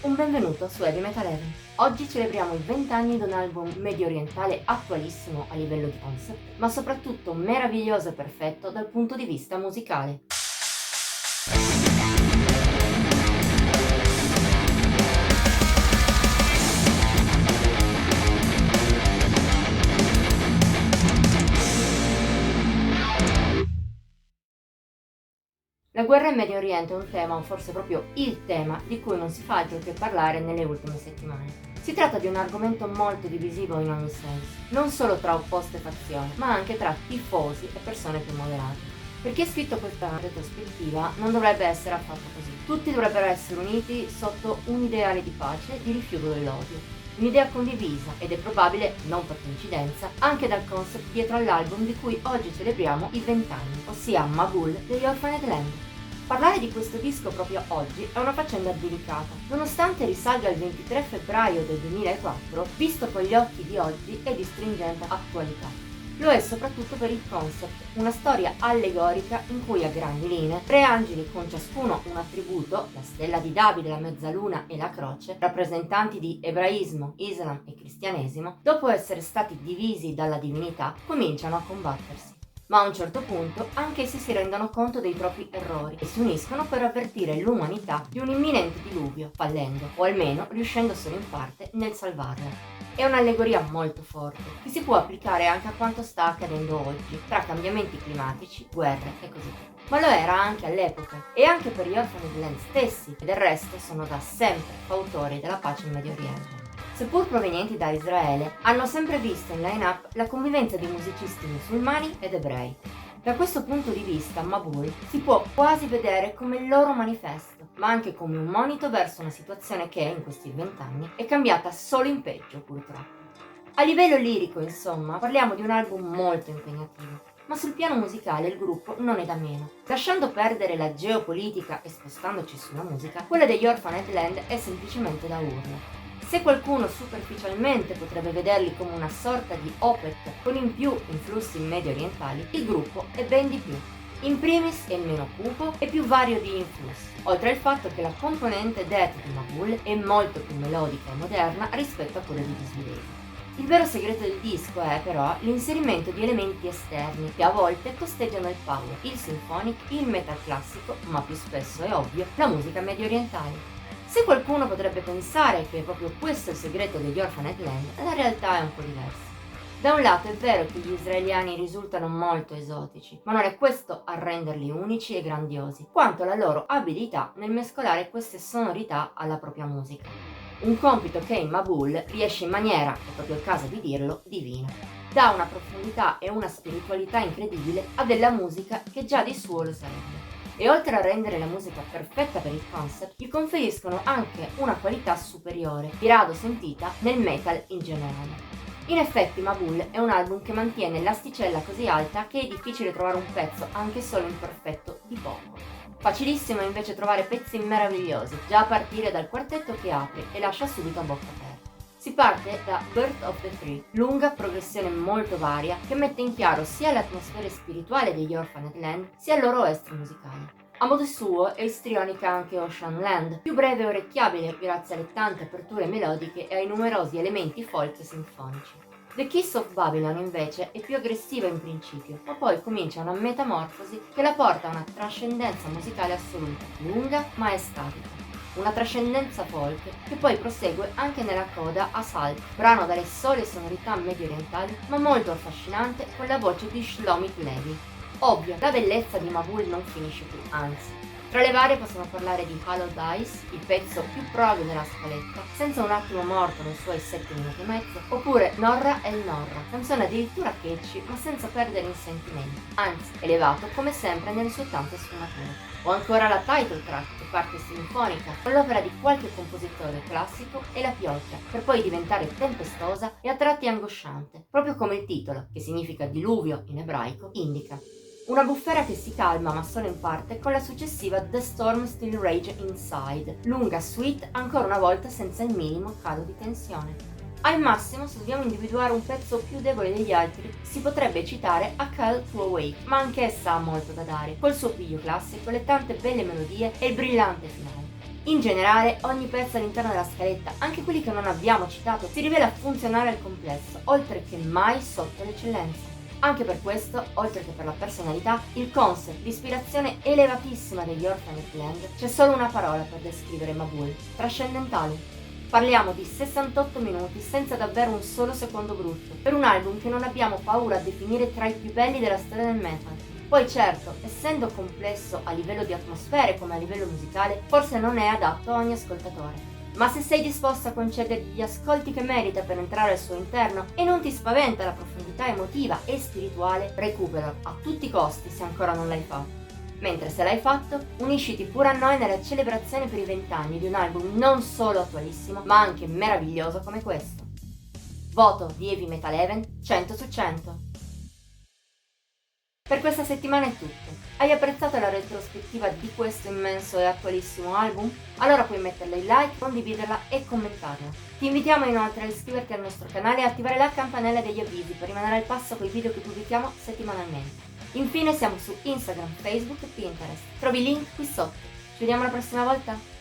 Un benvenuto su Heavy Metal Heaven. Oggi celebriamo i 20 anni di un album medio orientale attualissimo a livello di concept, ma soprattutto meraviglioso e perfetto dal punto di vista musicale. La guerra in Medio Oriente è un tema, o forse proprio il tema, di cui non si fa altro che parlare nelle ultime settimane. Si tratta di un argomento molto divisivo in ogni senso, non solo tra opposte fazioni, ma anche tra tifosi e persone più moderate. Per chi ha scritto questa retrospettiva non dovrebbe essere affatto così. Tutti dovrebbero essere uniti sotto un ideale di pace e di rifiuto dell'odio. Un'idea condivisa ed è probabile, non per coincidenza, anche dal concept dietro all'album di cui oggi celebriamo i 20 anni, ossia Mabul degli Orphaned Land. Parlare di questo disco proprio oggi è una faccenda delicata, nonostante risalga al 23 febbraio del 2004, visto con gli occhi di oggi è di stringente attualità. Lo è soprattutto per il concept, una storia allegorica in cui a grandi linee tre angeli con ciascuno un attributo, la stella di Davide, la mezzaluna e la croce, rappresentanti di ebraismo, islam e cristianesimo, dopo essere stati divisi dalla divinità, cominciano a combattersi. Ma a un certo punto anche essi si rendono conto dei propri errori e si uniscono per avvertire l'umanità di un imminente diluvio, fallendo, o almeno riuscendo solo in parte nel salvarla. È un'allegoria molto forte, che si può applicare anche a quanto sta accadendo oggi, tra cambiamenti climatici, guerre e così via. Ma lo era anche all'epoca, e anche per gli Orphaned Land stessi, che del resto sono da sempre fautori della pace in Medio Oriente. Seppur provenienti da Israele, hanno sempre visto in line-up la convivenza di musicisti musulmani ed ebrei. Da questo punto di vista, Mabul si può quasi vedere come il loro manifesto, ma anche come un monito verso una situazione che, in questi 20 anni, è cambiata solo in peggio, purtroppo. A livello lirico, insomma, parliamo di un album molto impegnativo, ma sul piano musicale il gruppo non è da meno. Lasciando perdere la geopolitica e spostandoci sulla musica, quella degli Orphaned Land è semplicemente da urlo. Se qualcuno superficialmente potrebbe vederli come una sorta di Opeth con in più influssi medio orientali, il gruppo è ben di più. In primis è meno cupo e più vario di influssi, oltre al fatto che la componente death di Mabul è molto più melodica e moderna rispetto a quella di Disbelief. Il vero segreto del disco è però l'inserimento di elementi esterni che a volte costeggiano il power, il symphonic, il metal classico, ma più spesso è ovvio, la musica medio orientale. Se qualcuno potrebbe pensare che proprio questo è il segreto degli Orphaned Land, la realtà è un po' diversa. Da un lato è vero che gli israeliani risultano molto esotici, ma non è questo a renderli unici e grandiosi, quanto la loro abilità nel mescolare queste sonorità alla propria musica. Un compito che in Mabul riesce in maniera, è proprio il caso di dirlo, divina. Dà una profondità e una spiritualità incredibile a della musica che già di suo lo sarebbe. E oltre a rendere la musica perfetta per il concept, gli conferiscono anche una qualità superiore, di rado sentita nel metal in generale. In effetti Mabul è un album che mantiene l'asticella così alta che è difficile trovare un pezzo, anche solo imperfetto, di poco. Facilissimo è invece trovare pezzi meravigliosi, già a partire dal quartetto che apre e lascia subito a bocca aperta. Si parte da Birth of the Tree, lunga progressione molto varia che mette in chiaro sia l'atmosfera spirituale degli Orphaned Land sia il loro estro musicale. A modo suo è istrionica anche Ocean Land, più breve e orecchiabile grazie alle tante aperture melodiche e ai numerosi elementi folk e sinfonici. The Kiss of Babylon invece è più aggressiva in principio, ma poi comincia una metamorfosi che la porta a una trascendenza musicale assoluta, lunga ma estatica. Una trascendenza folk che poi prosegue anche nella coda a Salt, brano dalle sole sonorità medio orientali ma molto affascinante con la voce di Shlomit Levi. Ovvio, la bellezza di Mabul non finisce qui, anzi. Tra le varie possiamo parlare di Hallowed Eyes, il pezzo più prog della scaletta, senza un attimo morto nei suoi 7 minuti e mezzo, oppure Norra el Norra, canzone addirittura catchy ma senza perdere in sentimenti, anzi elevato come sempre nelle sue tante sfumature. O ancora la title track, che parte sinfonica, con l'opera di qualche compositore classico e la pioggia, per poi diventare tempestosa e a tratti angosciante, proprio come il titolo, che significa diluvio in ebraico, indica. Una bufera che si calma ma solo in parte con la successiva The Storm Still Rage Inside, lunga suite ancora una volta senza il minimo calo di tensione. Al massimo, se dobbiamo individuare un pezzo più debole degli altri, si potrebbe citare A Call to Awake, ma anche essa ha molto da dare, col suo piglio classico, le tante belle melodie e il brillante finale. In generale, ogni pezzo all'interno della scaletta, anche quelli che non abbiamo citato, si rivela funzionale al complesso, oltre che mai sotto l'eccellenza. Anche per questo, oltre che per la personalità, il concept, l'ispirazione elevatissima degli Orphaned Land, c'è solo una parola per descrivere Mabul: trascendentali. Parliamo di 68 minuti senza davvero un solo secondo brutto, per un album che non abbiamo paura a definire tra i più belli della storia del metal. Poi certo, essendo complesso a livello di atmosfere come a livello musicale, forse non è adatto a ogni ascoltatore. Ma se sei disposto a concedergli gli ascolti che merita per entrare al suo interno e non ti spaventa la profondità emotiva e spirituale, recupera a tutti i costi se ancora non l'hai fatto. Mentre se l'hai fatto, unisciti pure a noi nella celebrazione per i 20 anni di un album non solo attualissimo, ma anche meraviglioso come questo. Voto di Heavy Metal Even 100 su 100. Per questa settimana è tutto. Hai apprezzato la retrospettiva di questo immenso e attualissimo album? Allora puoi metterle il like, condividerla e commentarla. Ti invitiamo inoltre a iscriverti al nostro canale e attivare la campanella degli avvisi per rimanere al passo con i video che pubblichiamo settimanalmente. Infine siamo su Instagram, Facebook e Pinterest. Trovi i link qui sotto. Ci vediamo la prossima volta!